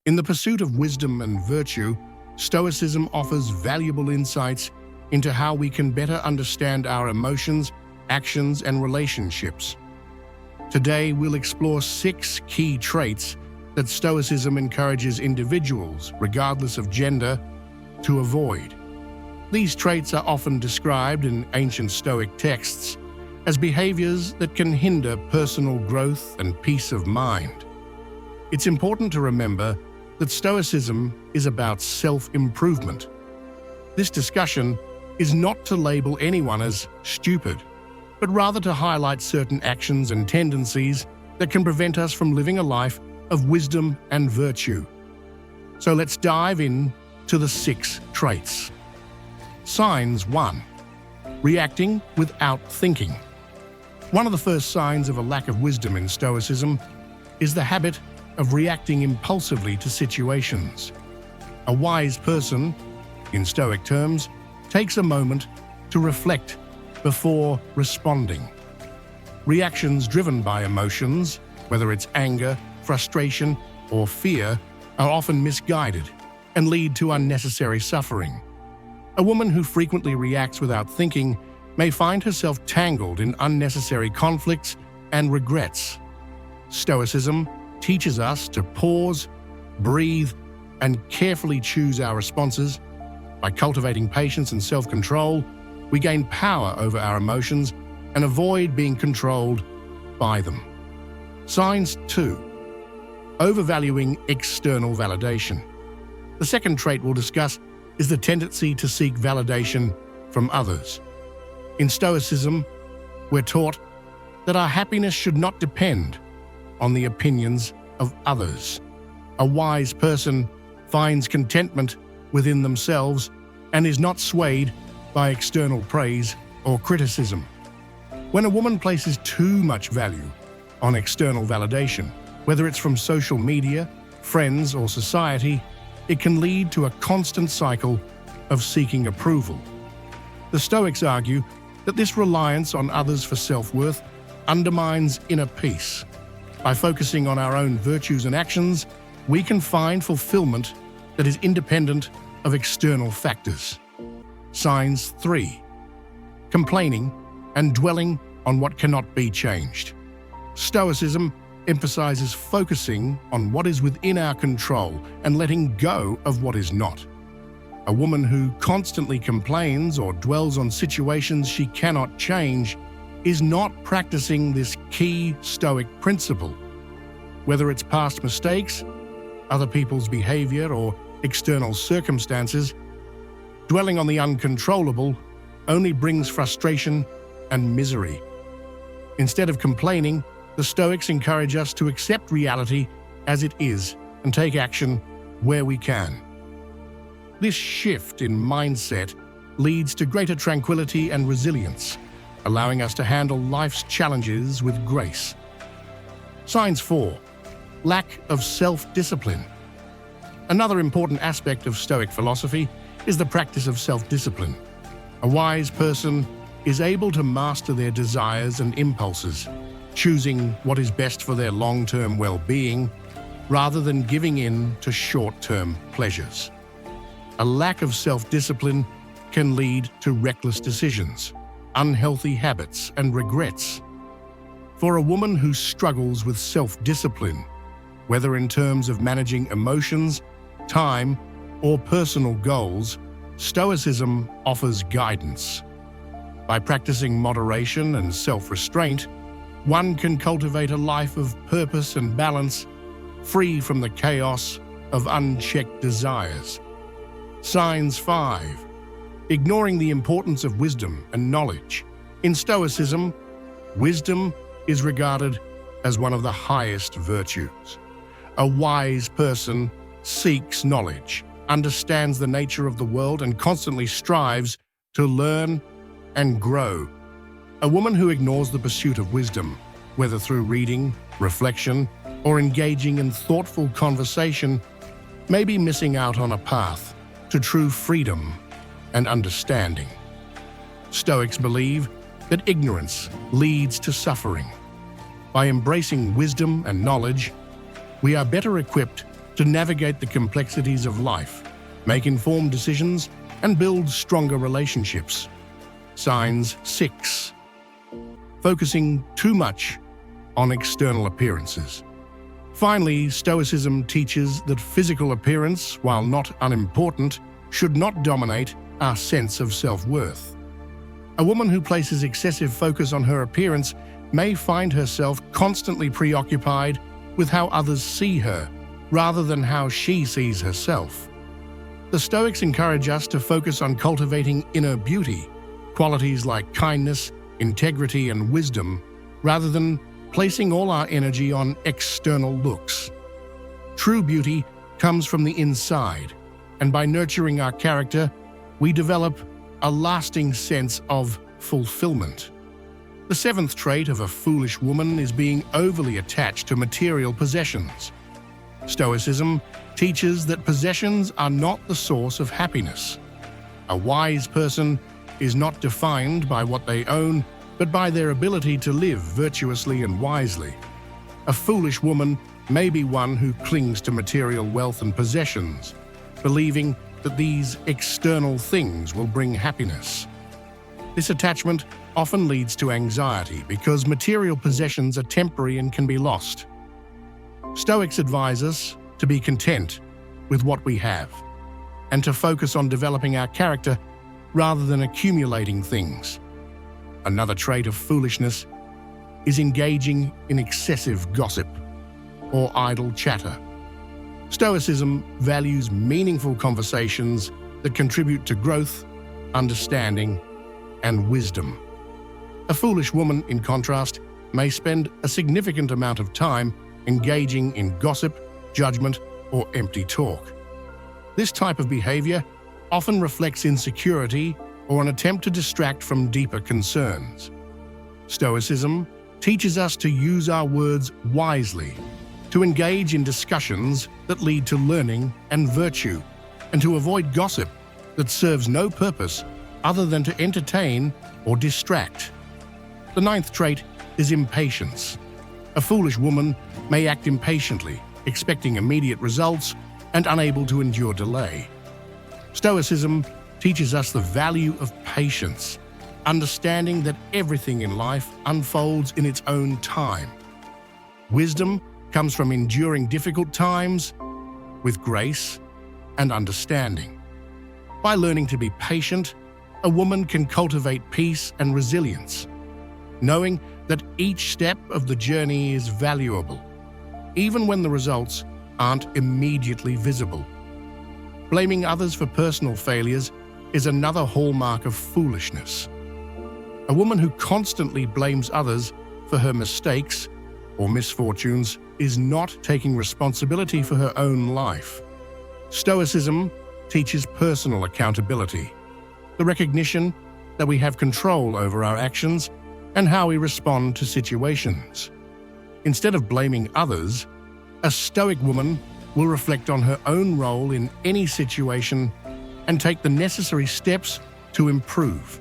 In the pursuit of wisdom and virtue, Stoicism offers valuable insights into how we can better understand our emotions, actions, and relationships. Today, we'll explore 6 key traits that Stoicism encourages individuals, regardless of gender, to avoid. These traits are often described in ancient Stoic texts as behaviors that can hinder personal growth and peace of mind. It's important to remember that Stoicism is about self-improvement. This discussion is not to label anyone as stupid, but rather to highlight certain actions and tendencies that can prevent us from living a life of wisdom and virtue. So let's dive in to the 6 traits. Signs 1. Reacting without thinking. One of the first signs of a lack of wisdom in Stoicism is the habit of reacting impulsively to situations. A wise person, in Stoic terms, takes a moment to reflect before responding. Reactions driven by emotions, whether it's anger, frustration, or fear, are often misguided and lead to unnecessary suffering. A woman who frequently reacts without thinking may find herself tangled in unnecessary conflicts and regrets. Stoicism teaches us to pause, breathe, and carefully choose our responses. By cultivating patience and self-control, we gain power over our emotions and avoid being controlled by them. Signs 2. Overvaluing external validation. The second trait we'll discuss is the tendency to seek validation from others. In Stoicism, we're taught that our happiness should not depend on the opinions of others. A wise person finds contentment within themselves and is not swayed by external praise or criticism. When a woman places too much value on external validation, whether it's from social media, friends, or society, it can lead to a constant cycle of seeking approval. The Stoics argue that this reliance on others for self-worth undermines inner peace. By focusing on our own virtues and actions, we can find fulfillment that is independent of external factors. Signs 3. Complaining and dwelling on what cannot be changed. Stoicism emphasizes focusing on what is within our control and letting go of what is not. A woman who constantly complains or dwells on situations she cannot change is not practicing this key Stoic principle. Whether it's past mistakes, other people's behavior, or external circumstances, dwelling on the uncontrollable only brings frustration and misery. Instead of complaining, the Stoics encourage us to accept reality as it is and take action where we can. This shift in mindset leads to greater tranquility and resilience, allowing us to handle life's challenges with grace. Signs 4. Lack of self-discipline. Another important aspect of Stoic philosophy is the practice of self-discipline. A wise person is able to master their desires and impulses, choosing what is best for their long-term well-being rather than giving in to short-term pleasures. A lack of self-discipline can lead to reckless decisions, unhealthy habits, and regrets. For a woman who struggles with self-discipline, whether in terms of managing emotions, time, or personal goals, Stoicism offers guidance. By practicing moderation and self-restraint, one can cultivate a life of purpose and balance, free from the chaos of unchecked desires. Signs 5. Ignoring the importance of wisdom and knowledge. In Stoicism, wisdom is regarded as one of the highest virtues. A wise person seeks knowledge, understands the nature of the world, and constantly strives to learn and grow. A woman who ignores the pursuit of wisdom, whether through reading, reflection, or engaging in thoughtful conversation, may be missing out on a path to true freedom and understanding. Stoics believe that ignorance leads to suffering. By embracing wisdom and knowledge, we are better equipped to navigate the complexities of life, make informed decisions, and build stronger relationships. Signs 6. Focusing too much on external appearances. Finally, Stoicism teaches that physical appearance, while not unimportant, should not dominate our sense of self-worth. A woman who places excessive focus on her appearance may find herself constantly preoccupied with how others see her, rather than how she sees herself. The Stoics encourage us to focus on cultivating inner beauty, qualities like kindness, integrity, and wisdom, rather than placing all our energy on external looks. True beauty comes from the inside, and by nurturing our character, we develop a lasting sense of fulfillment. The 7th trait of a foolish woman is being overly attached to material possessions. Stoicism teaches that possessions are not the source of happiness. A wise person is not defined by what they own, but by their ability to live virtuously and wisely. A foolish woman may be one who clings to material wealth and possessions, believing that these external things will bring happiness. This attachment often leads to anxiety because material possessions are temporary and can be lost. Stoics advise us to be content with what we have and to focus on developing our character rather than accumulating things. Another trait of foolishness is engaging in excessive gossip or idle chatter. Stoicism values meaningful conversations that contribute to growth, understanding, and wisdom. A foolish woman, in contrast, may spend a significant amount of time engaging in gossip, judgment, or empty talk. This type of behavior often reflects insecurity or an attempt to distract from deeper concerns. Stoicism teaches us to use our words wisely, to engage in discussions that lead to learning and virtue, and to avoid gossip that serves no purpose other than to entertain or distract. The 9th trait is impatience. A foolish woman may act impatiently, expecting immediate results and unable to endure delay. Stoicism teaches us the value of patience, understanding that everything in life unfolds in its own time. Wisdom comes from enduring difficult times with grace and understanding. By learning to be patient, a woman can cultivate peace and resilience, knowing that each step of the journey is valuable, even when the results aren't immediately visible. Blaming others for personal failures is another hallmark of foolishness. A woman who constantly blames others for her mistakes or misfortunes is not taking responsibility for her own life. Stoicism teaches personal accountability, the recognition that we have control over our actions and how we respond to situations. Instead of blaming others, a Stoic woman will reflect on her own role in any situation and take the necessary steps to improve.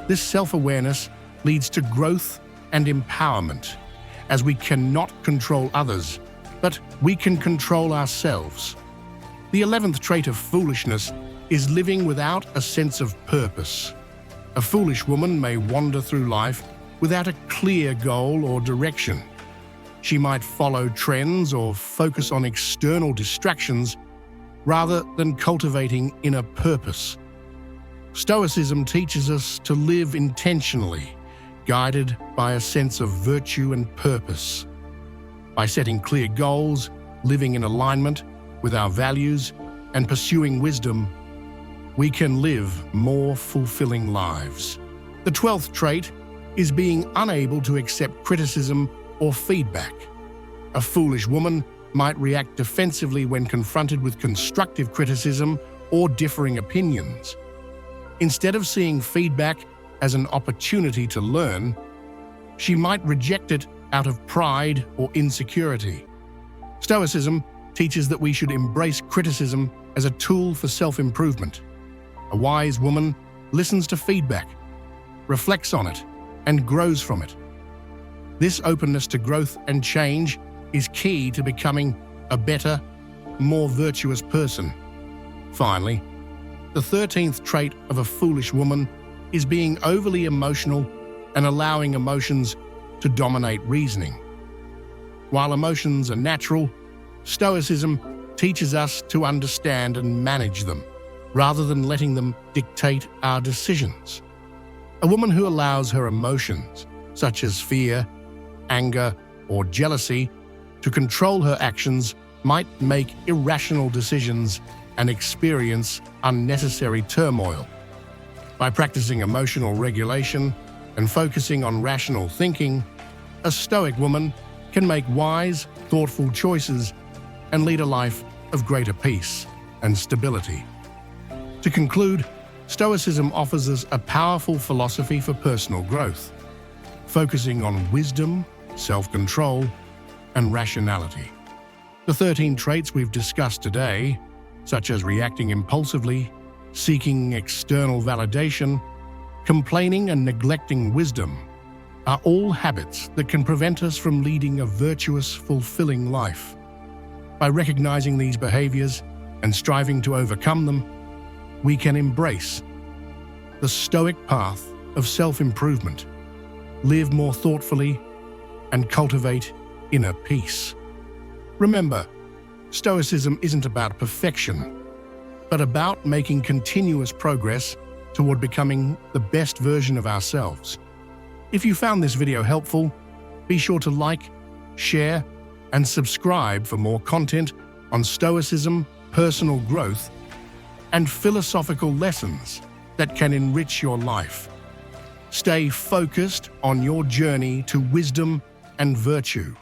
This self-awareness leads to growth and empowerment, as we cannot control others, but we can control ourselves. The 11th trait of foolishness is living without a sense of purpose. A foolish woman may wander through life without a clear goal or direction. She might follow trends or focus on external distractions rather than cultivating inner purpose. Stoicism teaches us to live intentionally, guided by a sense of virtue and purpose. By setting clear goals, living in alignment with our values, and pursuing wisdom, we can live more fulfilling lives. The 12th trait is being unable to accept criticism or feedback. A foolish woman might react defensively when confronted with constructive criticism or differing opinions. Instead of seeing feedback as an opportunity to learn, she might reject it out of pride or insecurity. Stoicism teaches that we should embrace criticism as a tool for self-improvement. A wise woman listens to feedback, reflects on it, and grows from it. This openness to growth and change is key to becoming a better, more virtuous person. Finally, the 13th trait of a foolish woman is being overly emotional and allowing emotions to dominate reasoning. While emotions are natural, Stoicism teaches us to understand and manage them, rather than letting them dictate our decisions. A woman who allows her emotions, such as fear, anger, or jealousy, to control her actions might make irrational decisions and experience unnecessary turmoil. By practicing emotional regulation and focusing on rational thinking, a Stoic woman can make wise, thoughtful choices and lead a life of greater peace and stability. To conclude, Stoicism offers us a powerful philosophy for personal growth, focusing on wisdom, self-control, and rationality. The 13 traits we've discussed today, such as reacting impulsively, seeking external validation, complaining and neglecting wisdom, are all habits that can prevent us from leading a virtuous, fulfilling life. By recognizing these behaviors and striving to overcome them, we can embrace the Stoic path of self-improvement, live more thoughtfully, and cultivate inner peace. Remember, Stoicism isn't about perfection, but about making continuous progress toward becoming the best version of ourselves. If you found this video helpful, be sure to like, share, and subscribe for more content on Stoicism, personal growth, and philosophical lessons that can enrich your life. Stay focused on your journey to wisdom and virtue.